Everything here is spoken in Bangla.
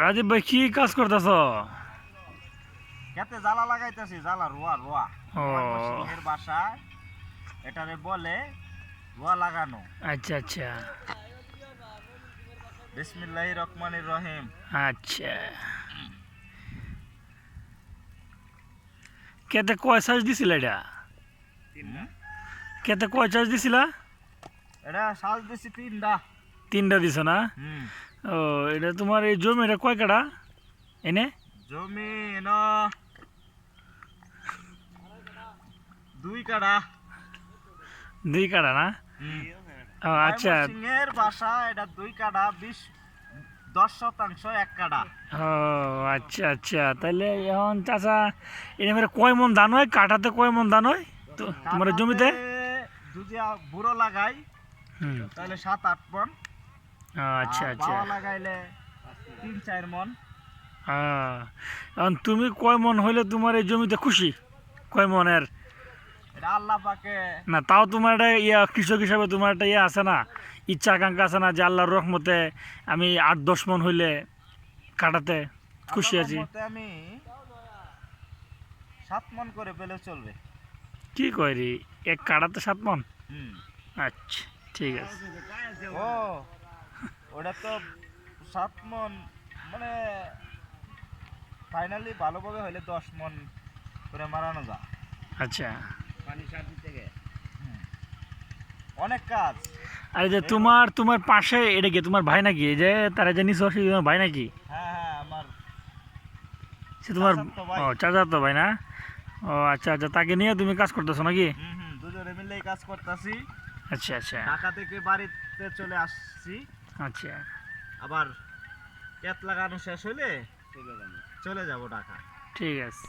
রাজীব ভাই কি কাজ করতেছ? খেতে জ্বালা লাগাইতেছি, জ্বালা রোয়া রোয়া ও সিংহের বাসায় এটারে বলে রোয়া লাগানো। আচ্ছা আচ্ছা বিসমিল্লাহির রহমানির রহিম। আচ্ছা, কেতে কয় চার্জ দিছিল? এটা কেতে কয় চার্জ দিছিলা? এটা সাজ দিছি তিনটা। তিনটা দিছ না? হুম। ও, এটা তোমার এই জমি এটা কয় কাঠা এনে? জমি এনো 2 কাঠা। 2 কাঠা না? ও আচ্ছা। সিংহের বাসা এটা 2 কাঠা, 10 শতাংশ 1 কাঠা। ও আচ্ছা আচ্ছা, তাহলে এখন চাচা এনে মেরে কয় মন ধান হয়? কাঠাতে কয় মন ধান হয় তো তোমার জমিতে? যদি বুড়ো লাগাই তাহলে 7-8 মন। আচ্ছা আচ্ছা, বাবা লাগাইলে 3-4 মন। এখন তুমি কয় মন হইলে তোমার এই জমিতে খুশি? কয় মনের? এটা আল্লাহ পাকে। না তাও তোমার একটা কৃষক হিসাবে তোমার একটা আছে না, ইচ্ছা আকাঙ্ক্ষা আছে না যে আল্লাহর রহমতে আমি 8-10 মন হইলে কাটাতে খুশি আছি? আমি 7 মন করে পেলে চলবে। কি কয় রে, এক কাটাতে 7 মন? হুম। আচ্ছা ঠিক আছে। ও ওটা তো 7 মন, মানে ফাইনালি ভালোভাবে হইলে 10 মন করে মারানো যায়। আচ্ছা, পানি সার দিতে গে অনেক কাজ। আর এই যে তোমার তোমার পাশে এটা কি তোমার ভাই নাকি? এই যে তারা যে নিচে বসে তোমার ভাই নাকি? হ্যাঁ হ্যাঁ, আমার সে তোমার চাচাতো ভাই। ও চাচাতো ভাই না? ও আচ্ছা আচ্ছা, তাকে নিয়ে তুমি কাজ করতেছো নাকি? দুজনে মিলেই কাজ করতেছি। আচ্ছা আচ্ছা ঢাকা থেকে বাড়িতে চলে আসছি। আচ্ছা, আবার ক্যাত লাগানো শেষ হইলে চলে যাব ঢাকা। ঠিক আছে।